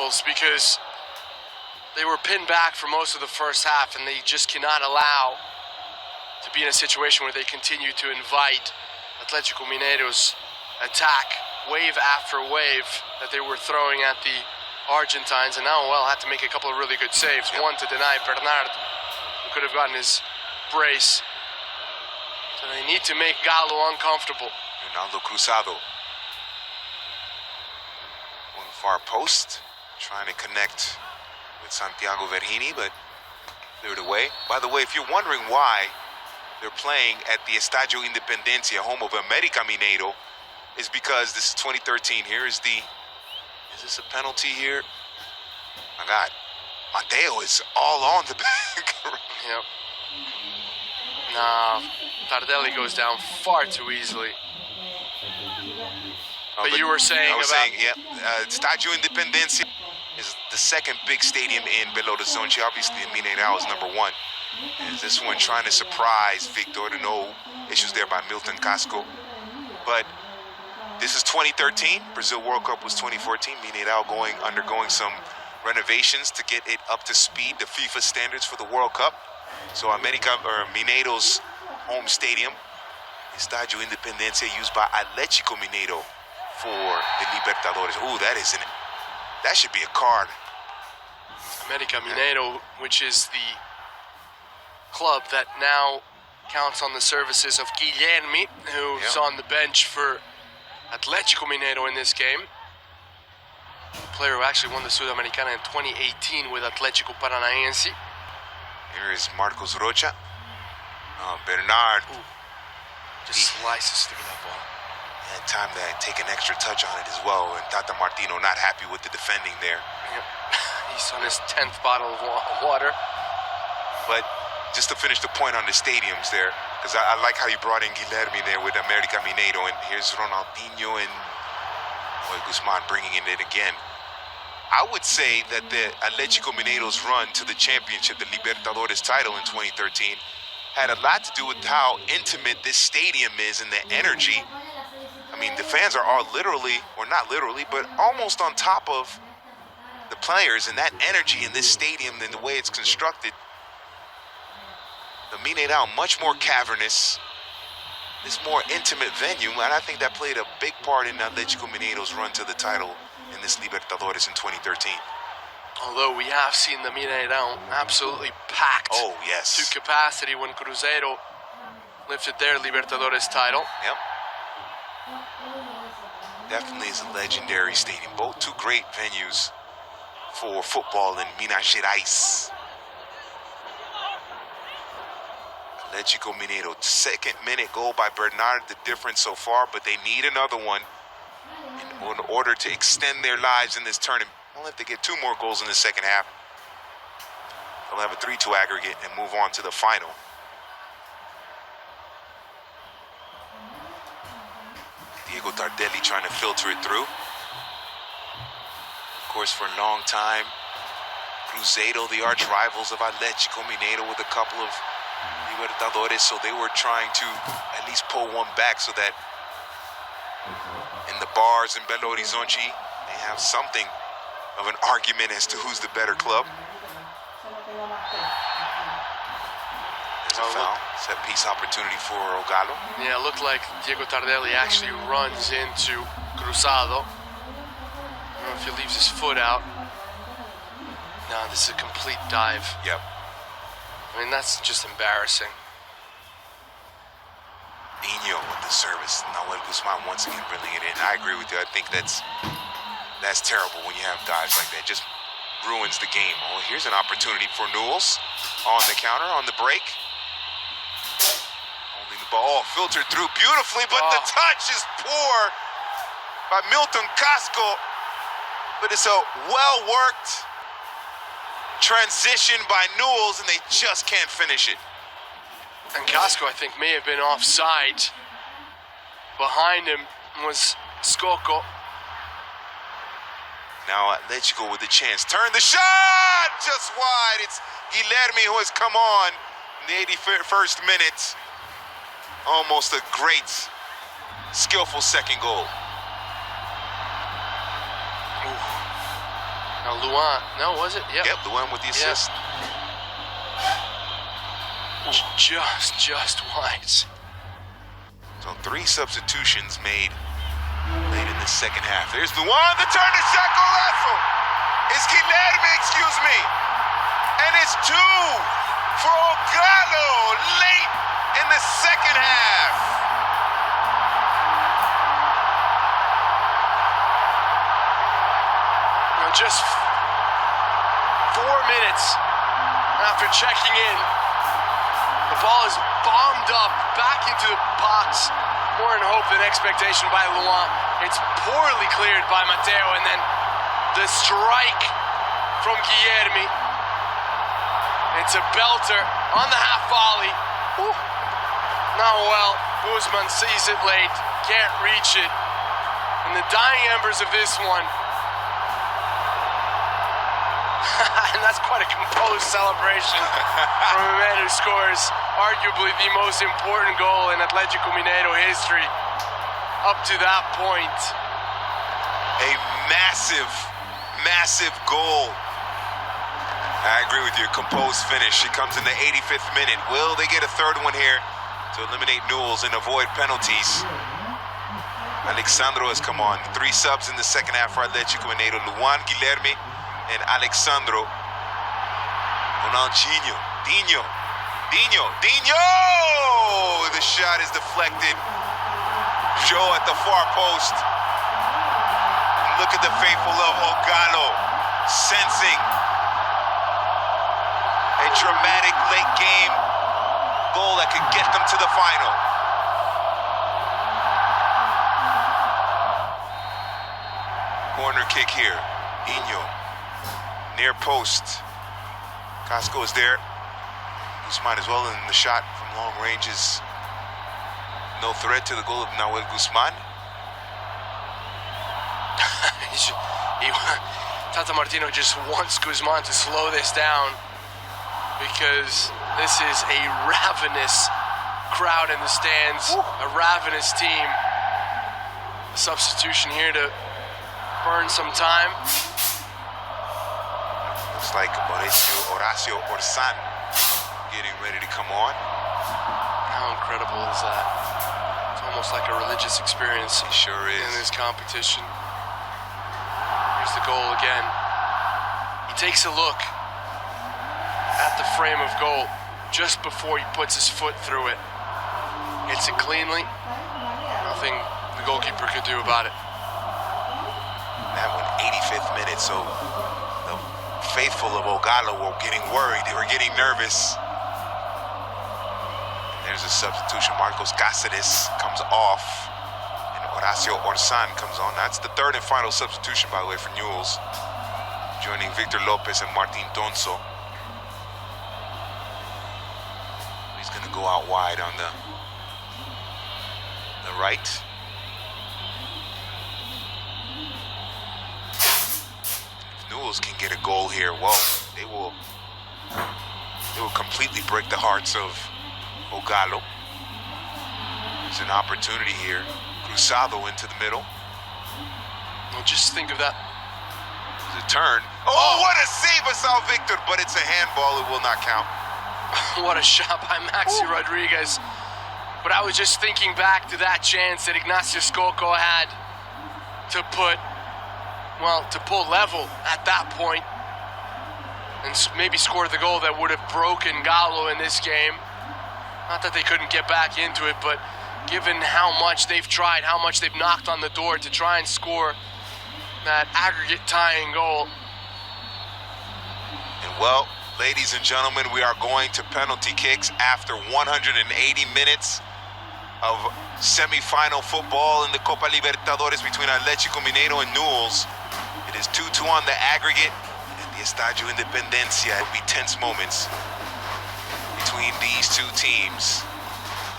Noodles because they were pinned back for most of the first half, and they just cannot allow to be in a situation where they continue to invite Atletico Mineiro's attack wave after wave that they were throwing at the Argentines. And now Newell had to make a couple of really good saves. One to deny Bernard, who could have gotten his brace. So they need to make Gallo uncomfortable. Ronaldo Cruzado on the far post, trying to connect with Santiago Vergini, but cleared away. By the way, if you're wondering why they're playing at the Estadio Independencia, home of América Mineiro, is because this is 2013. Is this a penalty here? My God, Mateo is all on the back. Yep. Nah, Tardelli goes down far too easily. But you were saying Estadio Independencia is the second big stadium in Belo Horizonte. Obviously, Mineiro is number one. Is this one trying to surprise Victor? No issues there by Milton Casco. But this is 2013. Brazil World Cup was 2014. Mineiro undergoing some renovations to get it up to speed, the FIFA standards for the World Cup. So Mineiro's home stadium, Estadio Independencia, used by Atletico Mineiro for the Libertadores. Ooh, that should be a card. América Mineiro, which is the club that now counts on the services of Guilherme, who's on the bench for Atletico Mineiro in this game. A player who actually won the Sudamericana in 2018 with Atlético Paranaense. Here is Marcos Rocha. Bernard. Ooh, just slices through that ball. Had time to take an extra touch on it as well. And Tata Martino not happy with the defending there. Yep. He's on his 10th bottle of water. But just to finish the point on the stadiums there, because I like how you brought in Guilherme there with América Mineiro, and here's Ronaldinho and Guzman bringing in it again. I would say that the Atletico Mineiro's run to the championship, the Libertadores title in 2013, had a lot to do with how intimate this stadium is and the energy. I mean, the fans are all literally, or not literally, but almost on top of the players, and that energy in this stadium and the way it's constructed. The Mineirão, much more cavernous, this more intimate venue, and I think that played a big part in Atletico Mineiro's run to the title in this Libertadores in 2013. Although we have seen the Mineirão absolutely packed to capacity when Cruzeiro lifted their Libertadores title. Yep. Definitely is a legendary stadium. Both two great venues for football in Minas Gerais. Atletico Mineiro, second-minute goal by Bernard, the difference so far, but they need another one in order to extend their lives in this tournament. Well, if they get 2 more goals in the second half, they'll have a 3-2 aggregate and move on to the final. Diego Tardelli trying to filter it through. Of course, for a long time, Cruzeiro, the arch rivals of Atletico Mineiro, with a couple of Libertadores, so they were trying to at least pull one back so that in the bars in Belo Horizonte, they have something of an argument as to who's the better club. There's a foul, set piece opportunity for Ogalo. Yeah, it looked like Diego Tardelli actually runs into Cruzado. I don't know if he leaves his foot out. No, this is a complete dive. Yep. I mean, that's just embarrassing. Nino with the service. Newell Guzman once again bringing it in. I agree with you. I think that's terrible when you have dives like that. Just ruins the game. Oh, here's an opportunity for Newell's on the counter, on the break. Holding the ball, filtered through beautifully, but the touch is poor by Milton Casco. But it's a well-worked transition by Newell's, and they just can't finish it. And Casco, I think, may have been offside. Behind him was Skoko. Now Atletico with the chance. Turn the shot! Just wide. It's Guilherme who has come on in the 81st minute. Almost a great, skillful second goal. Ooh. Now Luan, no, was it? Yep. Yep, the one with the assist. Just wise. So 3 substitutions made late in the second half. There's Luan, the turn to Shakolazo. It's Guilherme, excuse me. And it's 2 for Ogalo late in the second half. Just 4 minutes after checking in, the ball is bombed up back into the box. More in hope than expectation by Luan. It's poorly cleared by Mateo, and then the strike from Guilherme. It's a belter on the half volley. Newell, Guzman sees it late, can't reach it. And the dying embers of this one. And that's quite a composed celebration from a man who scores arguably the most important goal in Atlético Mineiro history up to that point. A massive, massive goal. I agree with you, composed finish. She comes in the 85th minute. Will they get a third one here to eliminate Newell's and avoid penalties? Alexandro has come on. 3 subs in the second half for Atlético Mineiro. Luan, Guilherme, and Alexandro. Ronaldinho, Dinho. The shot is deflected. Joe at the far post. Look at the faithful of Ogalo, sensing a dramatic late game goal that could get them to the final. Corner kick here. Dinho. Near post. Casco is there. Guzman as well, and the shot from long range is no threat to the goal of Newell Guzman. Tata Martino just wants Guzman to slow this down because this is a ravenous crowd in the stands, a ravenous team. A substitution here to burn some time. Looks like Horacio Orsán getting ready to come on. How incredible is that? It's almost like a religious experience. It sure is. In this competition. Here's the goal again. He takes a look at the frame of goal just before he puts his foot through it. Hits it cleanly. Nothing the goalkeeper could do about it. That one, 85th minute, so the faithful of Ogalo were getting worried. They were getting nervous. There's a substitution. Marcos Cáceres comes off, and Horacio Orsán comes on. That's the third and final substitution, by the way, for Newell's, joining Victor Lopez and Martin Tonso. He's going to go out wide on the right. If Newell's can get a goal here, whoa, they will completely break the hearts of Ogalo. There's an opportunity here. Cruzado into the middle. Well, just think of that. There's a turn. Oh, what a save by Sal Victor, but it's a handball. It will not count. What a shot by Maxi Rodriguez. But I was just thinking back to that chance that Ignacio Scocco had to pull level at that point and maybe score the goal that would have broken Gallo in this game. Not that they couldn't get back into it, but given how much they've tried, how much they've knocked on the door to try and score that aggregate tying goal. And well, ladies and gentlemen, we are going to penalty kicks after 180 minutes of semi-final football in the Copa Libertadores between Atlético Mineiro and Newell's. It is 2-2 on the aggregate in the Estadio Independencia. It will be tense moments between these two teams.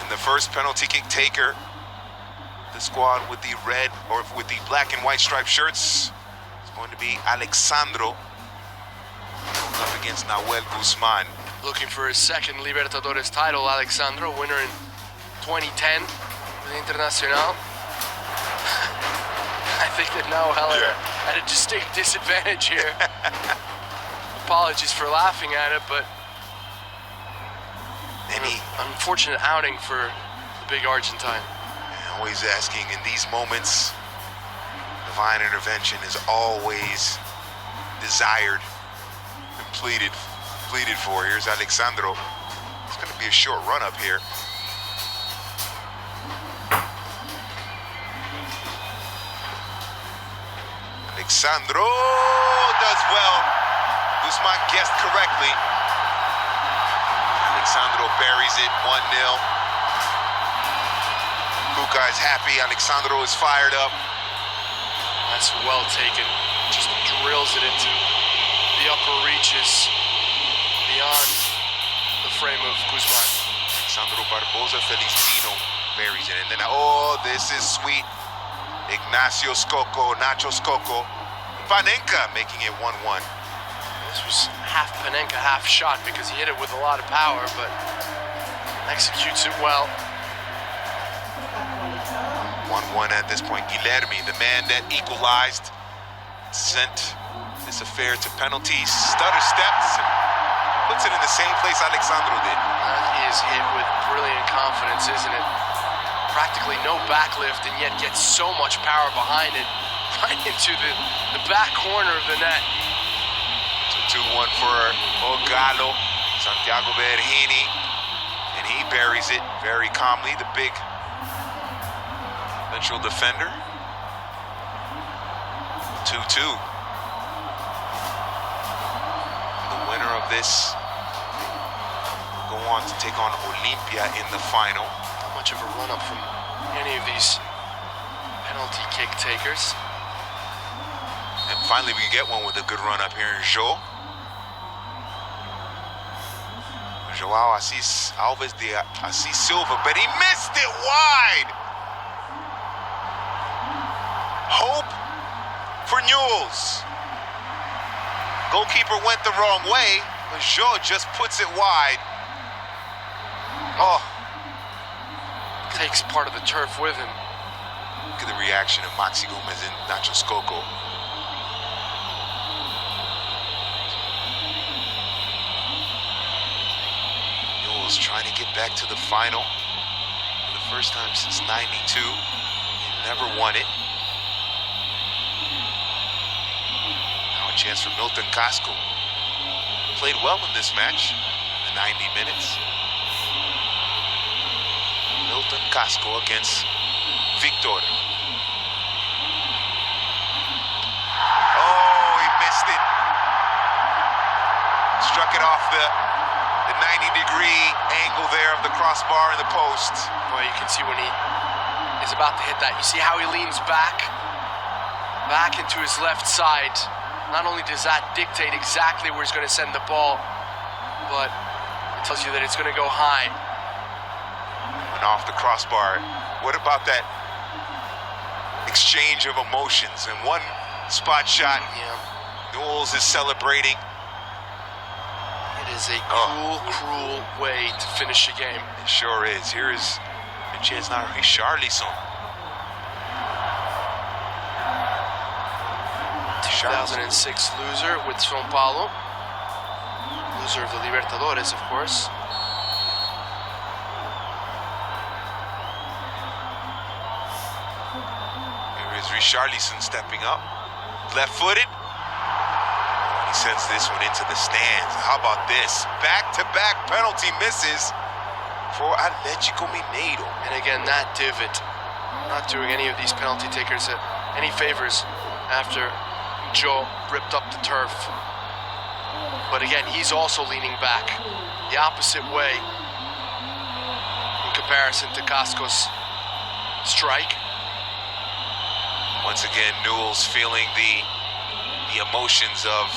And the first penalty kick taker, the squad with the red, or with the black and white striped shirts, is going to be Alexandro up against Newell Guzman. Looking for his second Libertadores title, Alexandro, winner in 2010 with Internacional. I think that Newell at a distinct disadvantage here. Apologies for laughing at it, but Any unfortunate outing for the big Argentine. always asking in these moments, divine intervention is always desired and pleaded for. Here's Alexandro. It's going to be a short run up here. Alexandro does well. Guzman guessed correctly. Alexandro buries it, 1-0. Kuka is happy. Alexandro is fired up. That's well taken. Just drills it into the upper reaches beyond the frame of Guzman. Alexandro Barbosa Feliciano buries it. And then, oh, this is sweet. Ignacio Scocco, Nacho Scocco. Panenka making it 1-1. This was half Panenka, half shot because he hit it with a lot of power, but executes it well. 1-1 at this point. Guilherme, the man that equalized, sent this affair to penalties, stutter steps, and puts it in the same place Alexandro did. He is hit with brilliant confidence, isn't it? Practically no backlift, and yet gets so much power behind it, right into the back corner of the net. 2-1 for Ogalo, Santiago Berhini, and he buries it very calmly, the big central defender. 2-2. The winner of this go on to take on Olimpia in the final. Not much of a run-up from any of these penalty kick takers. And finally we get one with a good run-up here in João. João Assis Alves de Assis Silva, but he missed it wide. Hope for Newell's. Goalkeeper went the wrong way, but João just puts it wide. Oh. Takes part of the turf with him. Look at the reaction of Maxi Gomez and Nacho Scocco. Trying to get back to the final for the first time since '92. He never won it. Now a chance for Milton Casco. Played well in this match, the 90 minutes. Milton Casco against Victor. Oh, he missed it. Struck it off the 90-degree angle there of the crossbar and the post. Well, you can see when he is about to hit that. You see how he leans back into his left side. Not only does that dictate exactly where he's going to send the ball, but it tells you that it's going to go high. And off the crossbar. What about that exchange of emotions? And one spot shot, Newell's is celebrating. It is a cruel way to finish a game. It sure is. Here is Richarlison. 2006 loser with São Paulo. Loser of the Libertadores, of course. Here is Richarlison stepping up. Left-footed. He sends this one into the stands. How about this? Back-to-back penalty misses for Atlético Mineiro. And again, that divot, not doing any of these penalty takers any favors after Joe ripped up the turf. But again, he's also leaning back the opposite way in comparison to Casco's strike. Once again, Newell's feeling the emotions of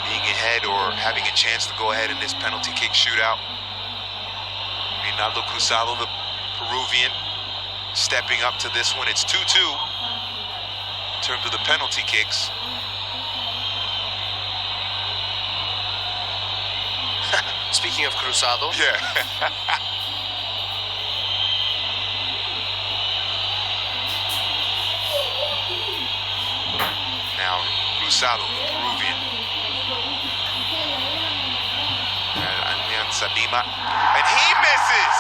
being ahead or having a chance to go ahead in this penalty kick shootout. Reinaldo Cruzado, the Peruvian, stepping up to this one. It's 2-2 in terms of the penalty kicks. Speaking of Cruzado. Yeah. Cruzado, the Peruvian. Alianza Lima, and he misses!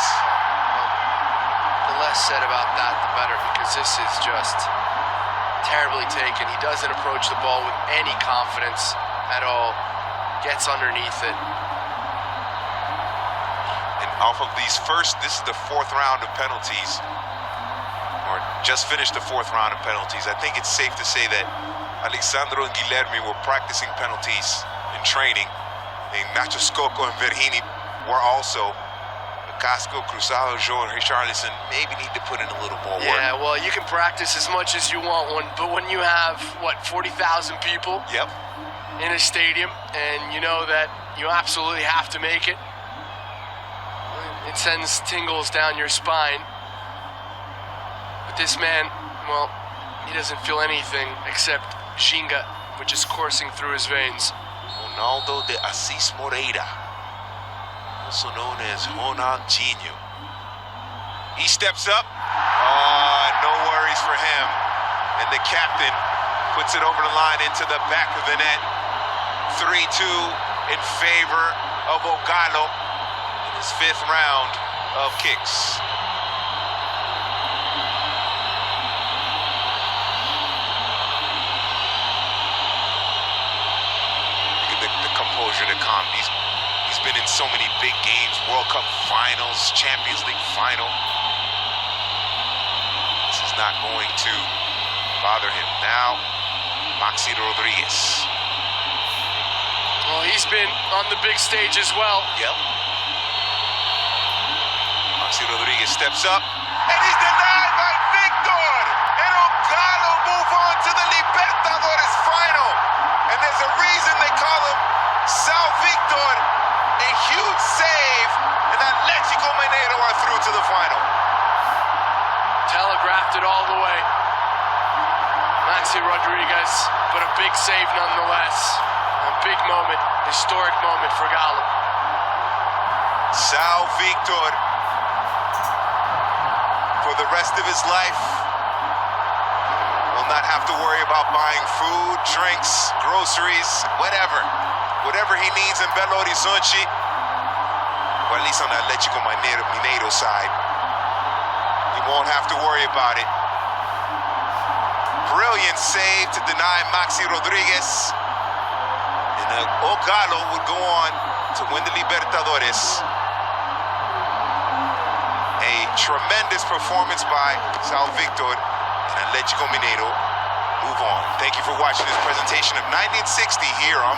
The less said about that, the better, because this is just terribly taken. He doesn't approach the ball with any confidence at all. Gets underneath it. And off of these this is the fourth round of penalties, or just finished the fourth round of penalties. I think it's safe to say that Alexandro and Guilherme were practicing penalties in training, and Nacho Scocco and Verhini were also. Casco, Cruzado, Joe, and Richarlison maybe need to put in a little more work. Yeah, well, you can practice as much as you want, but when you have, what, 40,000 people Yep. in a stadium, and you know that you absolutely have to make it, it sends tingles down your spine. But this man, well, he doesn't feel anything except Ginga, which is coursing through his veins. Ronaldo de Assis Moreira, also known as Ronaldinho. He steps up. No worries for him. And the captain puts it over the line into the back of the net. 3-2 in favor of Ogalo in his fifth round of kicks. Look at the composure, the calm. He's been in so many big games, World Cup finals, Champions League final. This is not going to bother him. Now, Maxi Rodriguez. Well, he's been on the big stage as well. Yep. Maxi Rodriguez steps up, and he's denied by Victor. And Ogalo move on to the Libertadores final. And there's a reason they call him São Victor. A huge save, and Atlético Mineiro are through to the final. Telegraphed it all the way. Maxi Rodriguez, but a big save nonetheless. A big moment, historic moment for Galo. São Victor, for the rest of his life, will not have to worry about buying food, drinks, groceries, whatever. Whatever he needs in Belo Horizonte, or at least on the Atlético Mineiro side, he won't have to worry about it. Brilliant save to deny Maxi Rodriguez. And Ogalo would go on to win the Libertadores. A tremendous performance by São Victor and Atlético Mineiro move on. Thank you for watching this presentation of 1960 here on